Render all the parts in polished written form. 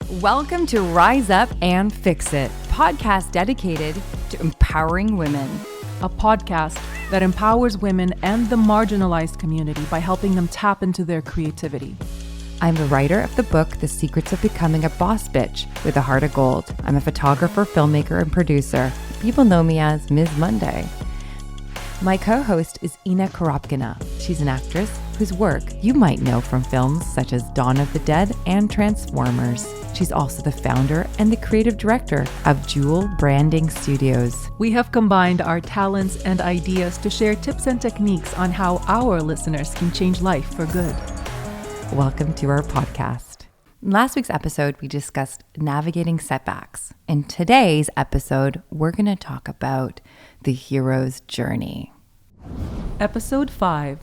Welcome to Rise Up and Fix It, podcast dedicated to empowering women. A podcast that empowers women and the marginalized community by helping them tap into their creativity. I'm the writer of the book, The Secrets of Becoming a Boss Bitch with a Heart of Gold. I'm a photographer, filmmaker, and producer. People know me as Ms. Monday. My co-host is Inna. She's an actress whose work you might know from films such as Dawn of the Dead and Transformers. She's also the founder and the creative director of Jewel Branding Studios. We have combined our talents and ideas to share tips and techniques on how our listeners can change life for good. Welcome to our podcast. In last week's episode, we discussed navigating setbacks. In today's episode, we're going to talk about the hero's journey. Episode 5.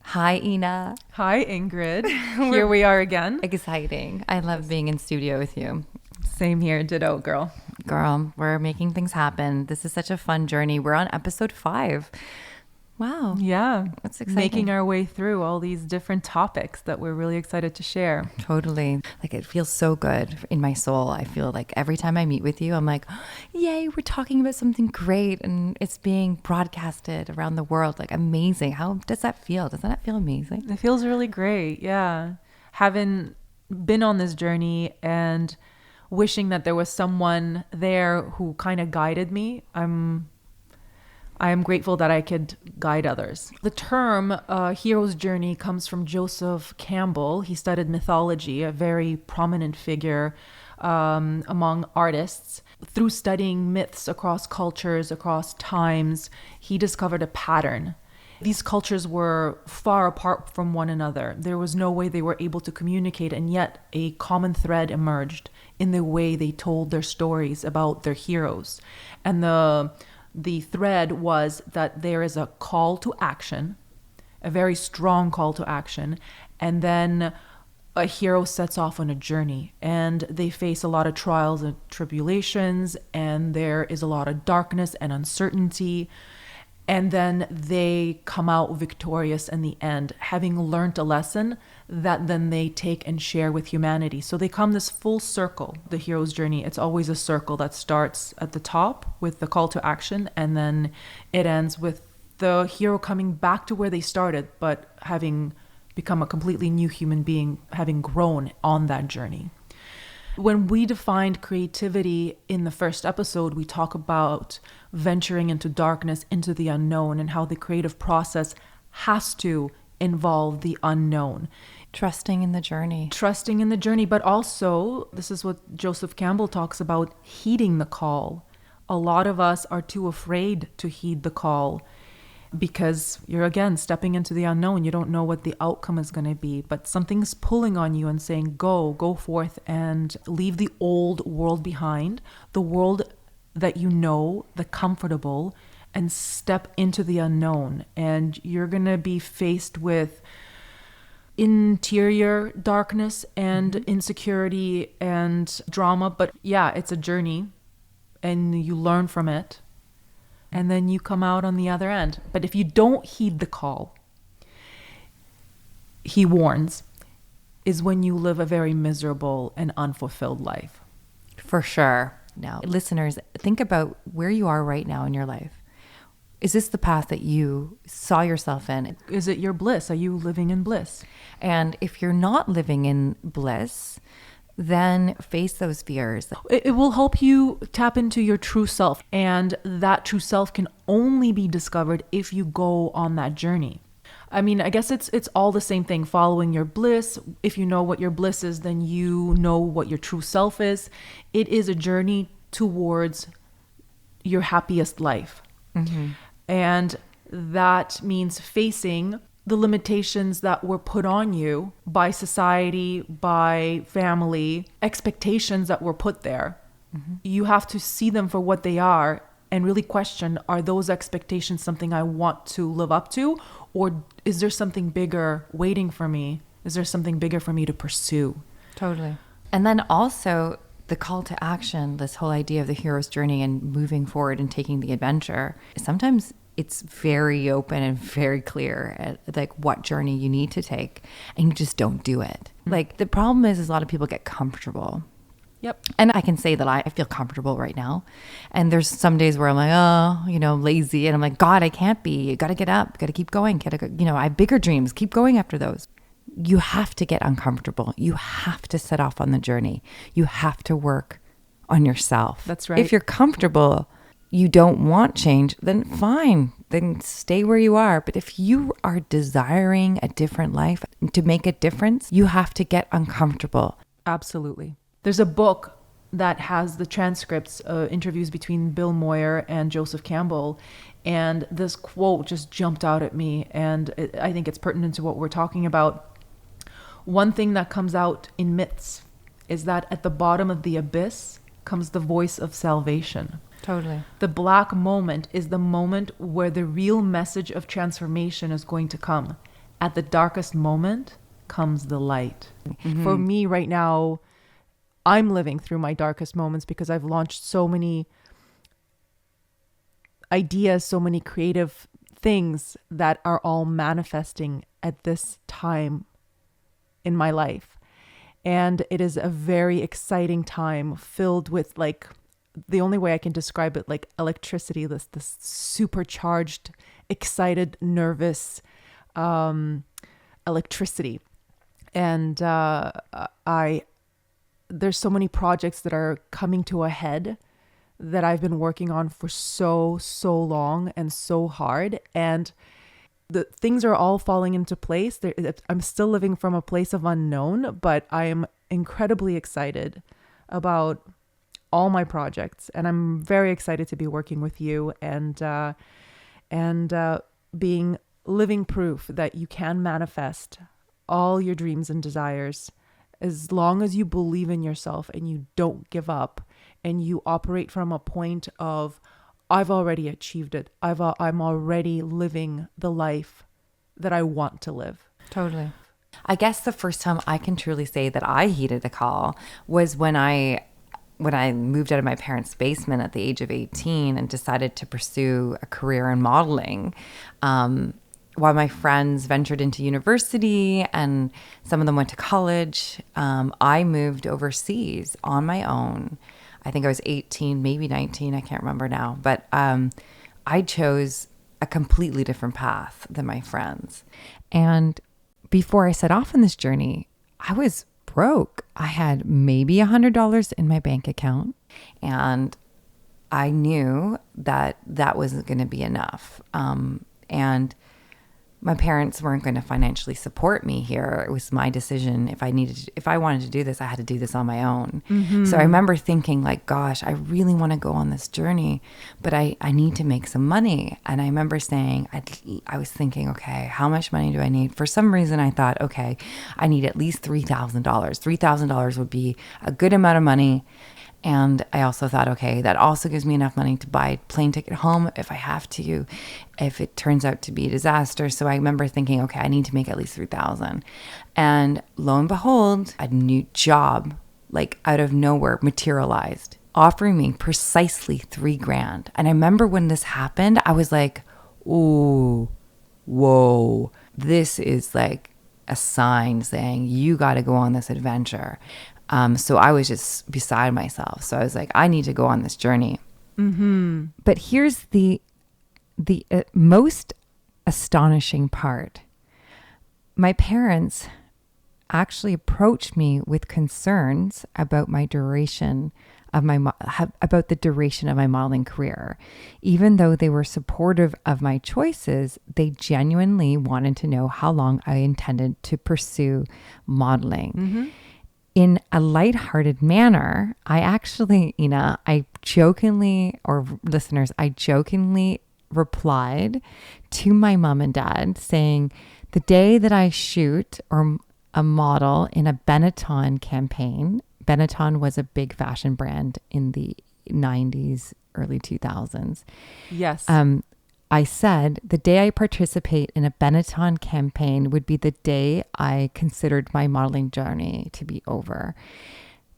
Hi, Inna. Hi, Ingrid. Here we are again. Exciting. I love being in studio with you. Same here. Ditto, girl. Girl, we're making things happen. This is such a fun journey. We're on episode 5. Wow. Yeah. That's exciting. Making our way through all these different topics that we're really excited to share. Totally. Like, it feels so good in my soul. I feel like every time I meet with you, I'm like, yay, we're talking about something great and it's being broadcasted around the world. Like, amazing. How does that feel? Doesn't that feel amazing? It feels really great. Yeah. Having been on this journey and wishing that there was someone there who kind of guided me, I am grateful that I could guide others. The term hero's journey comes from Joseph Campbell. He studied mythology, a very prominent figure among artists. Through studying myths across cultures, across times, he discovered a pattern. These cultures were far apart from one another. There was no way they were able to communicate, and yet a common thread emerged in the way they told their stories about their heroes. And the thread was that there is a call to action, a very strong call to action, and then a hero sets off on a journey and they face a lot of trials and tribulations, and there is a lot of darkness and uncertainty, and then they come out victorious in the end, having learned a lesson that then they take and share with humanity. So they come this full circle, the hero's journey. It's always a circle that starts at the top with the call to action, and then it ends with the hero coming back to where they started, but having become a completely new human being, having grown on that journey. When we defined creativity in the first episode, we talk about venturing into darkness, into the unknown, and how the creative process has to involve the unknown. Trusting in the journey. Trusting in the journey, but also, this is what Joseph Campbell talks about, heeding the call. A lot of us are too afraid to heed the call because you're, again, stepping into the unknown. You don't know what the outcome is going to be, but something's pulling on you and saying, go forth and leave the old world behind, the world that you know, the comfortable, and step into the unknown. And you're going to be faced with interior darkness and insecurity and drama. But yeah, it's a journey and you learn from it. And then you come out on the other end. But if you don't heed the call, he warns, is when you live a very miserable and unfulfilled life. For sure. Now, listeners, think about where you are right now in your life. Is this the path that you saw yourself in? Is it your bliss? Are you living in bliss? And if you're not living in bliss, then face those fears. It will help you tap into your true self. And that true self can only be discovered if you go on that journey. I mean, I guess it's all the same thing, following your bliss. If you know what your bliss is, then you know what your true self is. It is a journey towards your happiest life. Mm-hmm. And that means facing the limitations that were put on you by society, by family, expectations that were put there. Mm-hmm. You have to see them for what they are and really question, are those expectations something I want to live up to? Or is there something bigger waiting for me? Is there something bigger for me to pursue? Totally. And then also the call to action, this whole idea of the hero's journey and moving forward and taking the adventure. Sometimes it's very open and very clear at like what journey you need to take, and you just don't do it. Like the problem is a lot of people get comfortable. Yep. And I can say that I feel comfortable right now. And there's some days where I'm like, oh, lazy. And I'm like, God, I can't be. You got to get up. Got to keep going. I have bigger dreams. Keep going after those. You have to get uncomfortable. You have to set off on the journey. You have to work on yourself. That's right. If you're comfortable, you don't want change, then fine. Then stay where you are. But if you are desiring a different life to make a difference, you have to get uncomfortable. Absolutely. There's a book that has the transcripts, interviews between Bill Moyer and Joseph Campbell. And this quote just jumped out at me. And I think it's pertinent to what we're talking about. One thing that comes out in myths is that at the bottom of the abyss comes the voice of salvation. Totally. The black moment is the moment where the real message of transformation is going to come. At the darkest moment comes the light. Mm-hmm. For me right now, I'm living through my darkest moments because I've launched so many ideas, so many creative things that are all manifesting at this time in my life. And it is a very exciting time filled with like, the only way I can describe it, like electricity, this supercharged, excited, nervous electricity. And there's so many projects that are coming to a head that I've been working on for so long and so hard. And the things are all falling into place. I'm still living from a place of unknown, but I am incredibly excited about all my projects. And I'm very excited to be working with you and being living proof that you can manifest all your dreams and desires as long as you believe in yourself and you don't give up and you operate from a point of, I've already achieved it. I'm already living the life that I want to live. Totally. I guess the first time I can truly say that I heeded a call was when I moved out of my parents' basement at the age of 18 and decided to pursue a career in modeling. While my friends ventured into university and some of them went to college, I moved overseas on my own. I think I was 18, maybe 19. I can't remember now. But I chose a completely different path than my friends. And before I set off on this journey, I was broke. I had maybe $100 in my bank account. And I knew that that wasn't going to be enough. And my parents weren't going to financially support me here. It was my decision. If I wanted to do this, I had to do this on my own. Mm-hmm. So I remember thinking like, gosh, I really want to go on this journey, but I need to make some money. And I remember saying, I was thinking, okay, how much money do I need? For some reason, I thought, okay, I need at least $3,000. $3,000 would be a good amount of money. And I also thought, okay, that also gives me enough money to buy a plane ticket home if I have to, if it turns out to be a disaster. So I remember thinking, okay, I need to make at least $3,000. And lo and behold, a new job, like out of nowhere, materialized, offering me precisely $3,000. And I remember when this happened, I was like, ooh, whoa, this is like a sign saying you got to go on this adventure. So I was just beside myself. So I was like, I need to go on this journey. Mm-hmm. But here's the most astonishing part. My parents actually approached me with concerns about my duration of about the duration of my modeling career. Even though they were supportive of my choices, they genuinely wanted to know how long I intended to pursue modeling. Mm-hmm. In a lighthearted manner, I jokingly replied to my mom and dad saying, the day that I shoot or a model in a Benetton campaign, Benetton was a big fashion brand in the 90s, early 2000s. Yes. I said the day I participate in a Benetton campaign would be the day I considered my modeling journey to be over.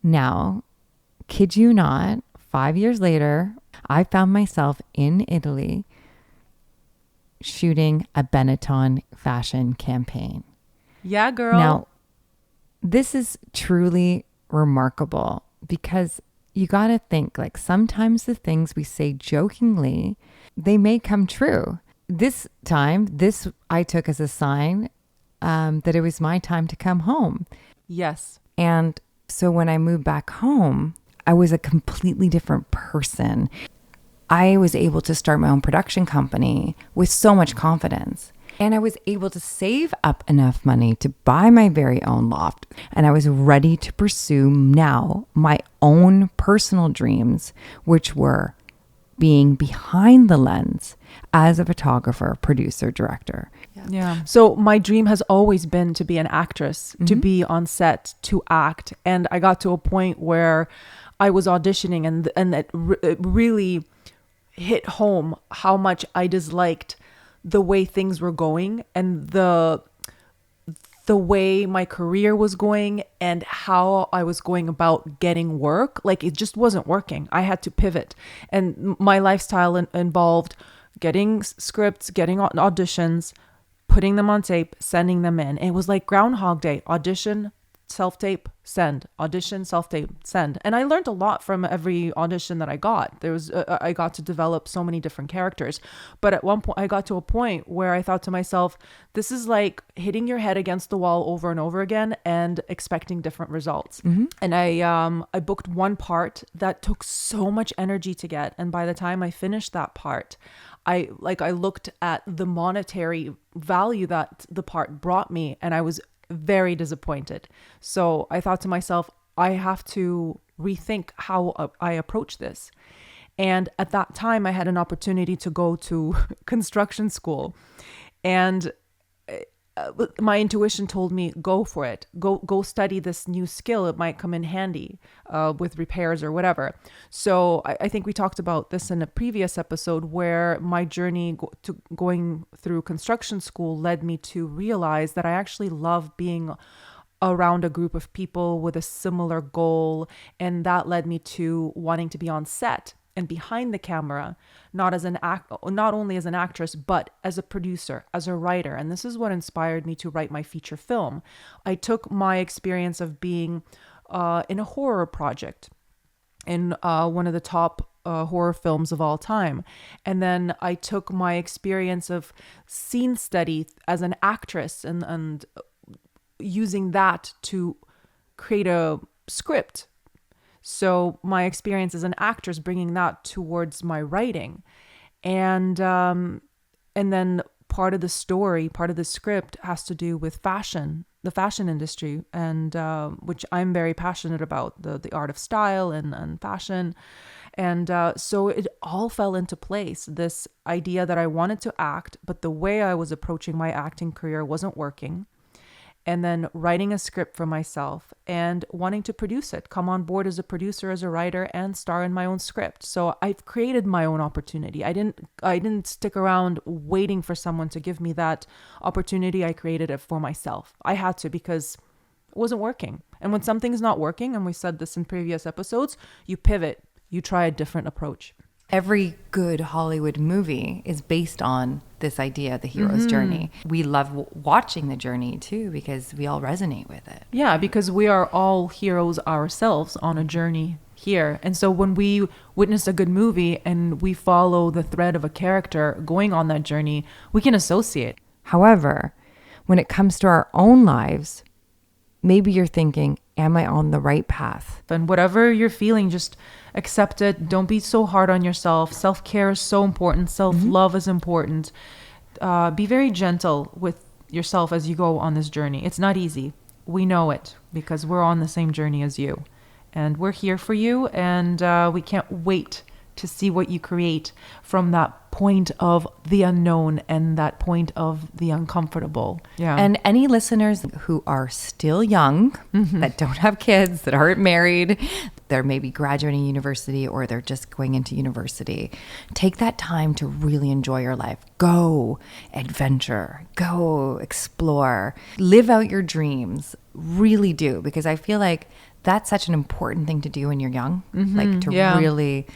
Now, kid you not, 5 years later, I found myself in Italy shooting a Benetton fashion campaign. Yeah, girl. Now, this is truly remarkable because you got to think, like, sometimes the things we say jokingly, they may come true. This time, this I took as a sign that it was my time to come home. Yes. And so when I moved back home, I was a completely different person. I was able to start my own production company with so much confidence. And I was able to save up enough money to buy my very own loft. And I was ready to pursue now my own personal dreams, which were being behind the lens as a photographer, producer, director. Yeah. So my dream has always been to be an actress, to be on set, to act. And I got to a point where I was auditioning and it really hit home how much I disliked the way things were going and the way my career was going and how I was going about getting work. Like, it just wasn't working. I had to pivot. And my lifestyle involved getting scripts, getting auditions, putting them on tape, sending them in. It was like Groundhog Day: audition, self-tape, send, audition, self-tape, send. And I learned a lot from every audition that I got. I got to develop so many different characters. But at one point, I got to a point where I thought to myself, this is like hitting your head against the wall over and over again and expecting different results. And I booked one part that took so much energy to get. And by the time I finished that part, I looked at the monetary value that the part brought me, and I was very disappointed. So I thought to myself, I have to rethink how I approach this. And at that time, I had an opportunity to go to construction school, and my intuition told me, go for it. Go study this new skill. It might come in handy with repairs or whatever. So I think we talked about this in a previous episode where my journey to going through construction school led me to realize that I actually love being around a group of people with a similar goal. And that led me to wanting to be on set and behind the camera, not only as an actress, but as a producer, as a writer. And this is what inspired me to write my feature film. I took my experience of being in a horror project in one of the top horror films of all time. And then I took my experience of scene study as an actress and using that to create a script. So my experience as an actress, bringing that towards my writing, and then part of the story, part of the script has to do with fashion, the fashion industry, and which I'm very passionate about, the art of style and fashion. And so it all fell into place. This idea that I wanted to act, but the way I was approaching my acting career wasn't working. And then writing a script for myself and wanting to produce it, come on board as a producer, as a writer, and star in my own script. So I've created my own opportunity. I didn't stick around waiting for someone to give me that opportunity. I created it for myself. I had to, because it wasn't working. And when something's not working, and we said this in previous episodes, you pivot, you try a different approach. Every good Hollywood movie is based on this idea, the hero's journey. We love watching the journey too, because we all resonate with it. Yeah, because we are all heroes ourselves on a journey here. And so when we witness a good movie and we follow the thread of a character going on that journey, we can associate. However, when it comes to our own lives, maybe you're thinking, am I on the right path? And whatever you're feeling, just accept it. Don't be so hard on yourself. Self-care is so important. Self-love is important. Be very gentle with yourself as you go on this journey. It's not easy. We know it because we're on the same journey as you. And we're here for you. And we can't wait to see what you create from that point of the unknown and that point of the uncomfortable. Yeah. And any listeners who are still young, that don't have kids, that aren't married, they're maybe graduating university or they're just going into university, take that time to really enjoy your life. Go adventure, go explore, live out your dreams. Really do, because I feel like that's such an important thing to do when you're young, like to really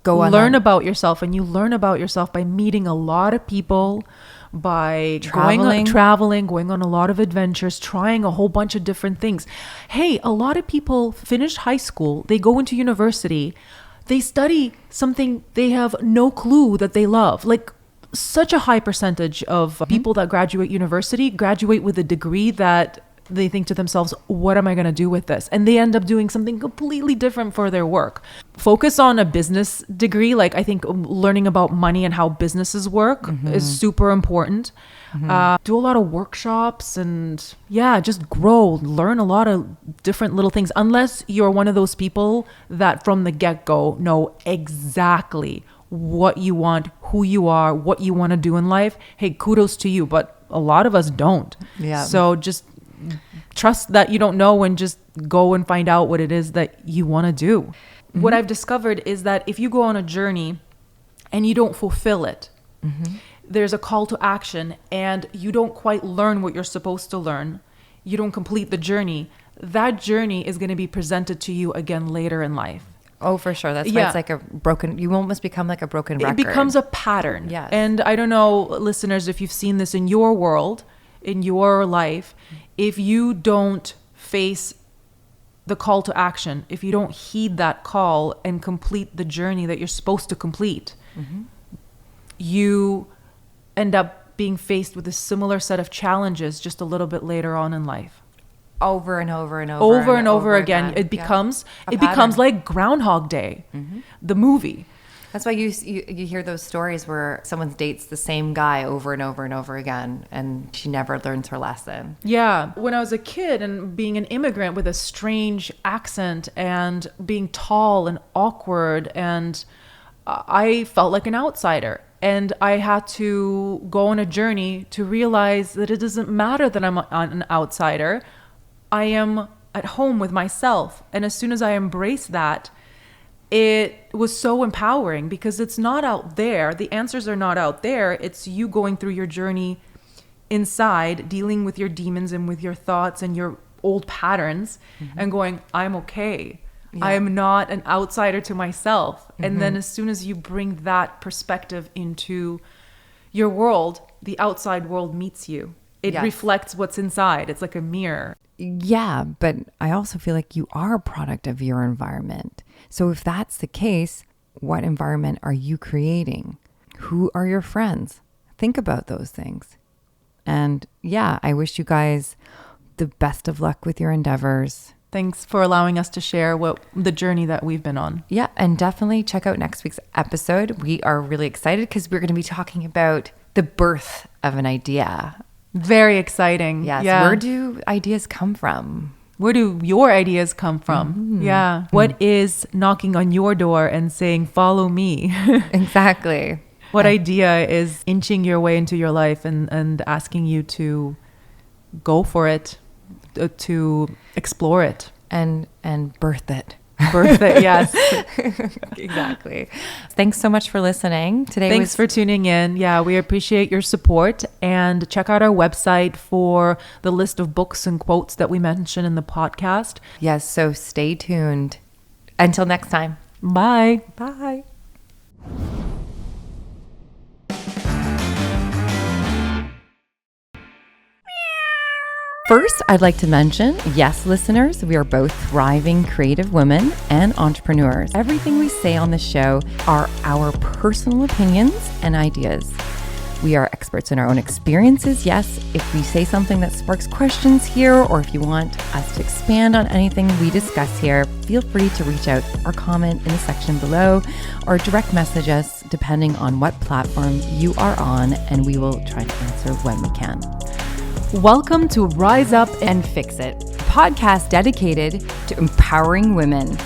go on learn about yourself. And you learn about yourself by meeting a lot of people, by Traveling. going on a lot of adventures, trying a whole bunch of different things. Hey, a lot of people finish high school, they go into university, they study something they have no clue that they love. Like, such a high percentage of people that graduate university graduate with a degree that they think to themselves, what am I going to do with this? And they end up doing something completely different for their work. Focus on a business degree. Like, I think learning about money and how businesses work is super important. Do a lot of workshops and just grow, learn a lot of different little things. Unless you're one of those people that from the get-go know exactly what you want, who you are, what you want to do in life. Hey, kudos to you. But a lot of us don't. Yeah. So just trust that you don't know and just go and find out what it is that you want to do. What I've discovered is that if you go on a journey and you don't fulfill it, there's a call to action and you don't quite learn what you're supposed to learn, you don't complete the journey, that journey is going to be presented to you again later in life. Oh, for sure. That's why it's like a broken, you almost become like a broken record. It becomes a pattern. Yes. And I don't know, listeners, if you've seen this in your world, in your life, if you don't face the call to action, if you don't heed that call and complete the journey that you're supposed to complete, you end up being faced with a similar set of challenges just a little bit later on in life. Over and over and over again. It becomes like Groundhog Day, the movie. That's why you hear those stories where someone dates the same guy over and over and over again, and she never learns her lesson. Yeah. When I was a kid and being an immigrant with a strange accent and being tall and awkward, and I felt like an outsider. And I had to go on a journey to realize that it doesn't matter that I'm an outsider. I am at home with myself. And as soon as I embraced that, it was so empowering because it's not out there. The answers are not out there. It's you going through your journey inside, dealing with your demons and with your thoughts and your old patterns and going, I'm okay. Yeah. I am not an outsider to myself. And then as soon as you bring that perspective into your world, the outside world meets you. It reflects what's inside. It's like a mirror. Yeah, but I also feel like you are a product of your environment. So if that's the case, what environment are you creating? Who are your friends? Think about those things. And I wish you guys the best of luck with your endeavors. Thanks for allowing us to share the journey that we've been on. Yeah, and definitely check out next week's episode. We are really excited because we're going to be talking about the birth of an idea. Very exciting. Yes. Yeah. Where do ideas come from? Where do your ideas come from? Yeah. What is knocking on your door and saying, follow me? Exactly. What idea is inching your way into your life and asking you to go for it, to explore it? And birth it. Birth it, yes. Exactly. Thanks so much for listening. Thanks for tuning in. Yeah, we appreciate your support. And check out our website for the list of books and quotes that we mention in the podcast. Yes, so stay tuned. Until next time. Bye. Bye. First, I'd like to mention, yes, listeners, we are both thriving creative women and entrepreneurs. Everything we say on the show are our personal opinions and ideas. We are experts in our own experiences. Yes, if we say something that sparks questions here, or if you want us to expand on anything we discuss here, feel free to reach out or comment in the section below or direct message us depending on what platform you are on, and we will try to answer when we can. Welcome to Rise Up and Fix It, a podcast dedicated to empowering women.